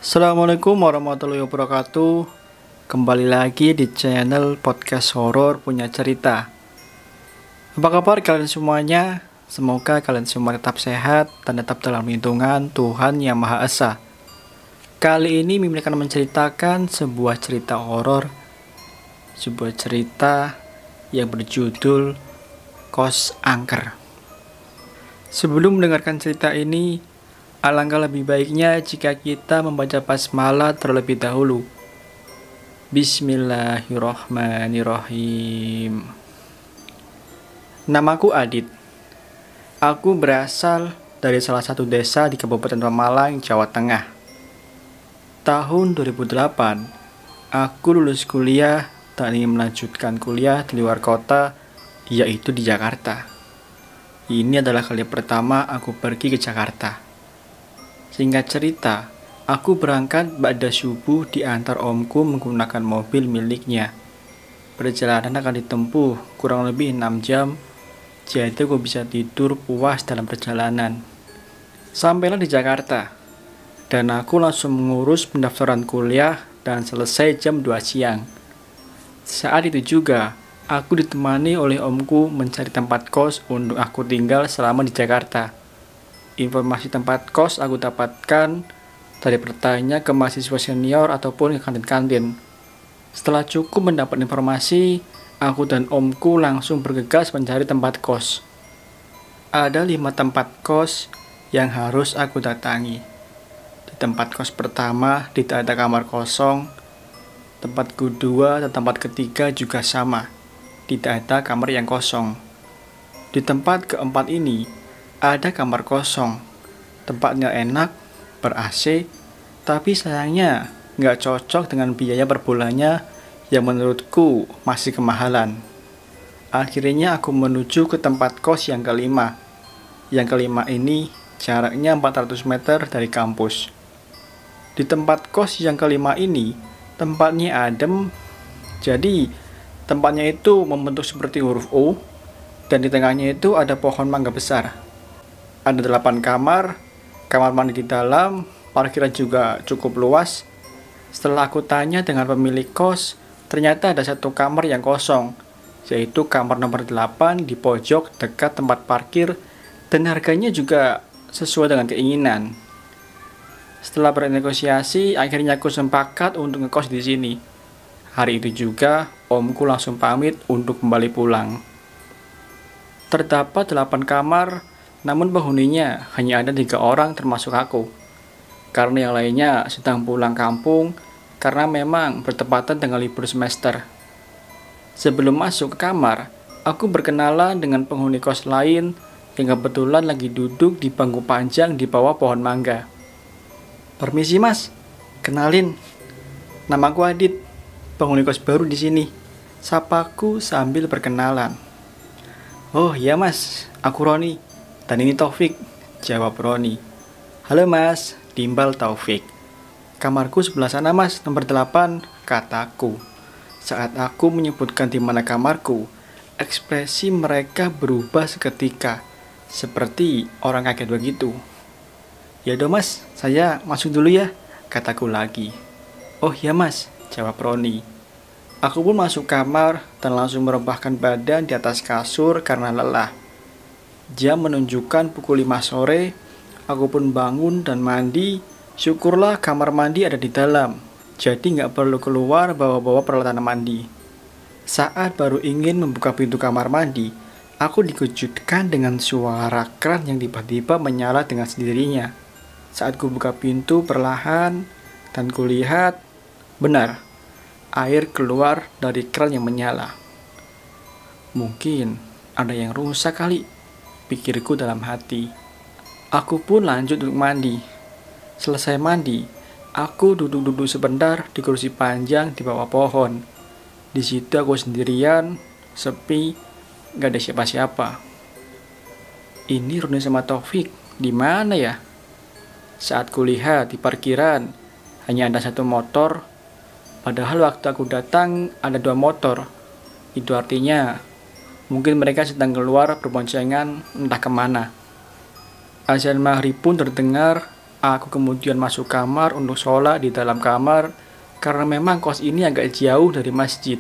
Assalamualaikum warahmatullahi wabarakatuh. Kembali lagi di channel podcast horor punya cerita. Apa kabar kalian semuanya? Semoga kalian semua tetap sehat dan tetap dalam lindungan Tuhan Yang Maha Esa. Kali ini Mimin akan menceritakan sebuah cerita horor, sebuah cerita yang berjudul Kos Angker. Sebelum mendengarkan cerita ini, alangkah lebih baiknya jika kita membaca basmalah terlebih dahulu. Bismillahirrohmanirrohim. Namaku Adit. Aku berasal dari salah satu desa di Kabupaten Pemalang, Jawa Tengah. Tahun 2008, aku lulus kuliah dan ingin melanjutkan kuliah di luar kota, yaitu di Jakarta. Ini adalah kali pertama aku pergi ke Jakarta. Singkat cerita, aku berangkat ba'da subuh diantar omku menggunakan mobil miliknya. Perjalanan akan ditempuh kurang lebih 6 jam, jadi aku bisa tidur puas dalam perjalanan. Sampailah di Jakarta, dan aku langsung mengurus pendaftaran kuliah dan selesai jam 2 siang. Saat itu juga, aku ditemani oleh omku mencari tempat kos untuk aku tinggal selama di Jakarta. Informasi tempat kos aku dapatkan dari bertanya ke mahasiswa senior ataupun ke kantin-kantin. Setelah cukup mendapat informasi, aku dan omku langsung bergegas mencari tempat kos. Ada 5 tempat kos yang harus aku datangi. Di tempat kos pertama tidak ada kamar kosong. Tempat kedua dan tempat ketiga juga sama. Tidak ada kamar yang kosong. Di tempat keempat ini ada kamar kosong. Tempatnya enak, ber-AC, tapi sayangnya nggak cocok dengan biaya per bulannya yang menurutku masih kemahalan. Akhirnya aku menuju ke tempat kos yang kelima. Yang kelima ini jaraknya 400 meter dari kampus. Di tempat kos yang kelima ini, tempatnya adem, jadi tempatnya itu membentuk seperti huruf O, dan di tengahnya itu ada pohon mangga besar. Ada 8 kamar mandi di dalam, parkiran juga cukup luas. Setelah aku tanya dengan pemilik kos, ternyata ada 1 kamar yang kosong, yaitu kamar nomor 8 di pojok dekat tempat parkir, dan harganya juga sesuai dengan keinginan. Setelah bernegosiasi, akhirnya aku sepakat untuk ngekos di sini. Hari itu juga, omku langsung pamit untuk kembali pulang. Terdapat 8 kamar, namun penghuninya hanya ada 3 orang termasuk aku. Karena yang lainnya sedang pulang kampung, karena memang bertepatan dengan libur semester. Sebelum masuk ke kamar, aku berkenalan dengan penghuni kos lain yang kebetulan lagi duduk di bangku panjang di bawah pohon mangga. Permisi mas, kenalin, namaku Adit. Penghuni kos baru di sini. Sapaku sambil berkenalan. Oh iya mas, aku Roni. Dan ini Taufik, jawab Roni. Halo mas, timbal Taufik. Kamarku sebelah sana mas, nomor 8, kataku. Saat aku menyebutkan di mana kamarku, ekspresi mereka berubah seketika, seperti orang kaget begitu. Ya udah mas, saya masuk dulu ya, kataku lagi. Oh iya mas, jawab Roni. Aku pun masuk kamar dan langsung merebahkan badan di atas kasur karena lelah. Jam menunjukkan pukul 5 sore, aku pun bangun dan mandi. Syukurlah kamar mandi ada di dalam, jadi nggak perlu keluar bawa-bawa peralatan mandi. Saat baru ingin membuka pintu kamar mandi, aku dikejutkan dengan suara keran yang tiba-tiba menyala dengan sendirinya. Saat ku buka pintu perlahan dan kulihat, benar, air keluar dari keran yang menyala. Mungkin ada yang rusak kali, pikirku dalam hati. Aku pun lanjut untuk mandi. Selesai mandi, aku duduk-duduk sebentar di kursi panjang di bawah pohon. Di situ aku sendirian, sepi, gak ada siapa-siapa. Ini Roni sama Taufik, di mana ya? Saat kulihat di parkiran, hanya ada 1 motor. Padahal waktu aku datang ada 2 motor. Itu artinya mungkin mereka sedang keluar berboncengan entah kemana. Azan maghrib pun terdengar Aku kemudian masuk kamar untuk sholat di dalam kamar karena memang kos ini agak jauh dari masjid.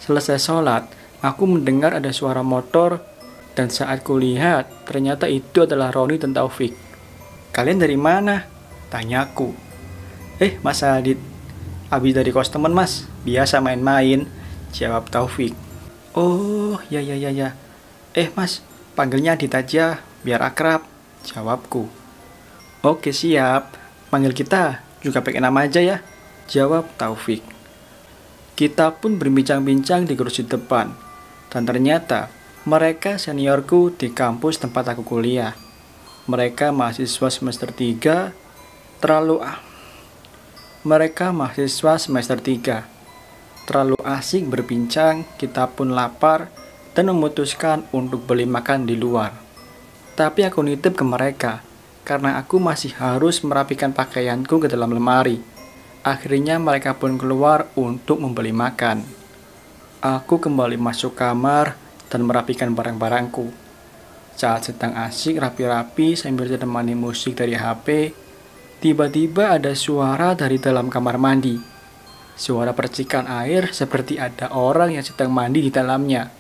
Selesai sholat, aku mendengar ada suara motor dan saat kulihat ternyata itu adalah Roni dan Taufik. "Kalian dari mana?" tanyaku. Mas Adit, habis dari kos temen mas, biasa main-main," jawab Taufik. "Oh, ya ya ya ya. Mas, panggilnya Adit aja, biar akrab," jawabku. "Oke siap, panggil kita juga pakai nama aja ya," jawab Taufik. Kita pun berbincang-bincang di kursi depan, dan ternyata mereka seniorku di kampus tempat aku kuliah. Mereka mahasiswa semester 3, terlalu asik berbincang. Kita pun lapar dan memutuskan untuk beli makan di luar. Tapi aku nitip ke mereka, karena aku masih harus merapikan pakaianku ke dalam lemari. Akhirnya mereka pun keluar untuk membeli makan. Aku kembali masuk kamar dan merapikan barang-barangku. Saat sedang asik rapi-rapi sambil ditemani musik dari HP, tiba-tiba ada suara dari dalam kamar mandi. Suara percikan air seperti ada orang yang sedang mandi di dalamnya.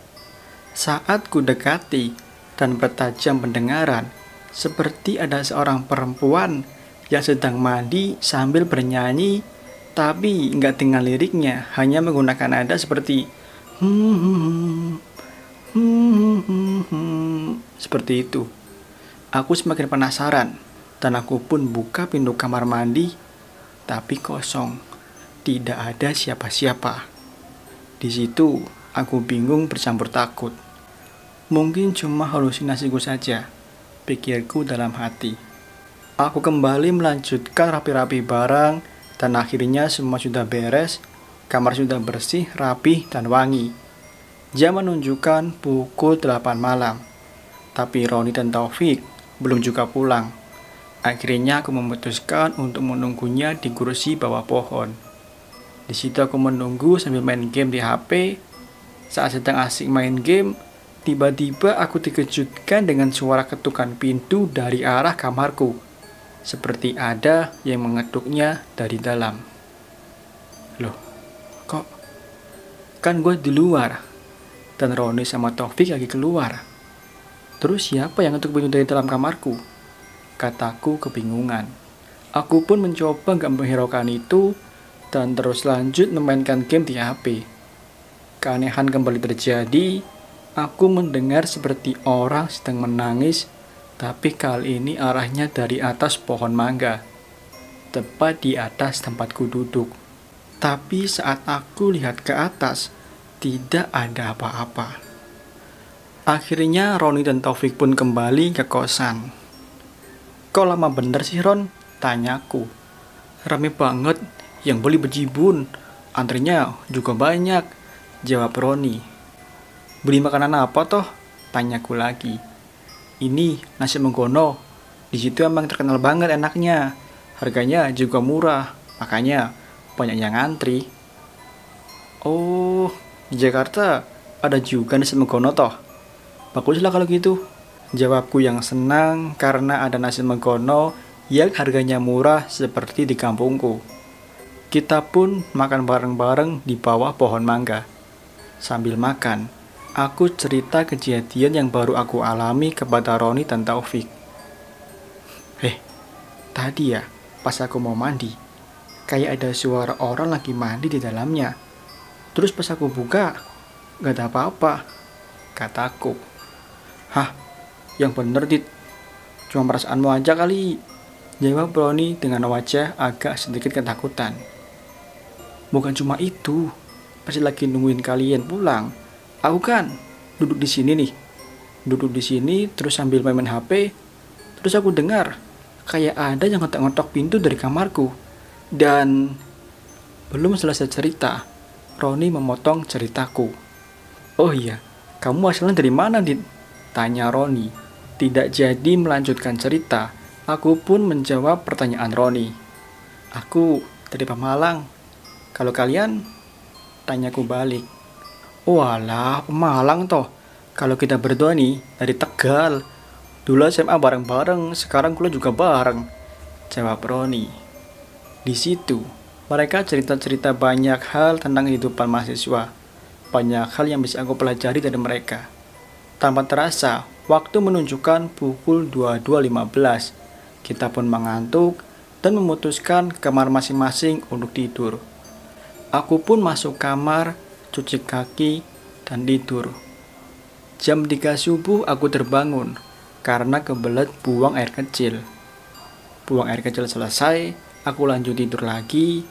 Saat ku dekati dan bertajam pendengaran, seperti ada seorang perempuan yang sedang mandi sambil bernyanyi, tapi nggak dengan liriknya, hanya menggunakan nada seperti seperti itu. Aku semakin penasaran dan aku pun buka pintu kamar mandi, tapi kosong, tidak ada siapa-siapa. Di situ aku bingung bercampur takut. Mungkin cuma halusinasiku saja, pikirku dalam hati. Aku kembali melanjutkan rapi-rapi barang dan akhirnya semua sudah beres. Kamar sudah bersih, rapi, dan wangi. Jam menunjukkan pukul 8 malam. Tapi Roni dan Taufik belum juga pulang. Akhirnya aku memutuskan untuk menunggunya di kursi bawah pohon. Di situ aku menunggu sambil main game di HP. Saat sedang asik main game, tiba-tiba aku dikejutkan dengan suara ketukan pintu dari arah kamarku. Seperti ada yang mengetuknya dari dalam. Loh, kok? Kan gue di luar, dan Roni sama Taufik lagi keluar. Terus siapa yang ngetuk pintu dari dalam kamarku? Kataku kebingungan. Aku pun mencoba gak menghiraukan itu, dan terus lanjut memainkan game di HP. Keanehan kembali terjadi. Aku mendengar seperti orang sedang menangis, tapi kali ini arahnya dari atas pohon mangga, tepat di atas tempatku duduk. Tapi saat aku lihat ke atas, tidak ada apa-apa. Akhirnya Roni dan Taufik pun kembali ke kosan. "Kok lama bener sih Ron?" tanyaku. "Rame banget, yang beli bejibun, antrinya juga banyak," jawab Roni. "Beli makanan apa toh?" tanyaku lagi. "Ini nasi menggono, di situ emang terkenal banget enaknya, harganya juga murah, makanya banyak yang antri." "Oh, di Jakarta ada juga nasi menggono toh? Baguslah kalau gitu," jawabku yang senang karena ada nasi menggono yang harganya murah seperti di kampungku. Kita pun makan bareng-bareng di bawah pohon mangga. Sambil makan, aku cerita kejadian yang baru aku alami kepada Roni dan Taufik. Tadi ya, pas aku mau mandi, kayak ada suara orang lagi mandi di dalamnya. Terus pas aku buka, gak ada apa-apa," kataku. "Hah, yang bener Dit, cuma perasaanmu aja kali," jawab Roni dengan wajah agak sedikit ketakutan. "Bukan cuma itu, pas lagi nungguin kalian pulang, aku kan duduk di sini terus sambil main HP, terus aku dengar kayak ada yang ngetok-ngetok pintu dari kamarku." Dan belum selesai cerita, Roni memotong ceritaku. "Oh iya, kamu asalnya dari mana Dit?" tanya Roni. Tidak jadi melanjutkan cerita, aku pun menjawab pertanyaan Roni. "Aku dari Pemalang. Kalau kalian?" tanyaku balik. "Walah, Pemalang toh. Kalau kita berdua nih dari Tegal. Dulu SMA bareng-bareng, sekarang kuliah juga bareng," jawab Roni. Di situ, mereka cerita-cerita banyak hal tentang kehidupan mahasiswa. Banyak hal yang bisa aku pelajari dari mereka. Tanpa terasa, waktu menunjukkan pukul 22.15. Kita pun mengantuk dan memutuskan kamar masing-masing untuk tidur. Aku pun masuk kamar, cuci kaki, dan tidur. Jam 3 subuh aku terbangun karena kebelet buang air kecil. Buang air kecil selesai, aku lanjut tidur lagi.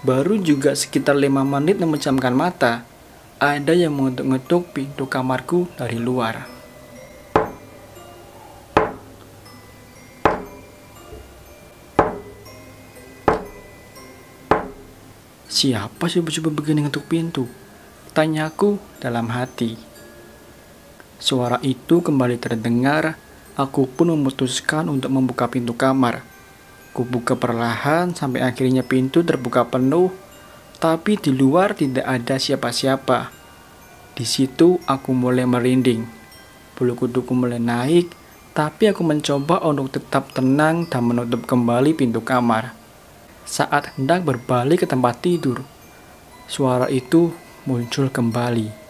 Baru juga sekitar 5 menit memejamkan mata, ada yang mengetuk-ngetuk pintu kamarku dari luar. Siapa subuh-subuh begini ngetuk pintu? Tanyaku dalam hati. Suara itu kembali terdengar, aku pun memutuskan untuk membuka pintu kamar. Kubuka perlahan sampai akhirnya pintu terbuka penuh, tapi di luar tidak ada siapa-siapa. Di situ aku mulai merinding. Bulu kuduku mulai naik, tapi aku mencoba untuk tetap tenang dan menutup kembali pintu kamar. Saat hendak berbalik ke tempat tidur, suara itu muncul kembali.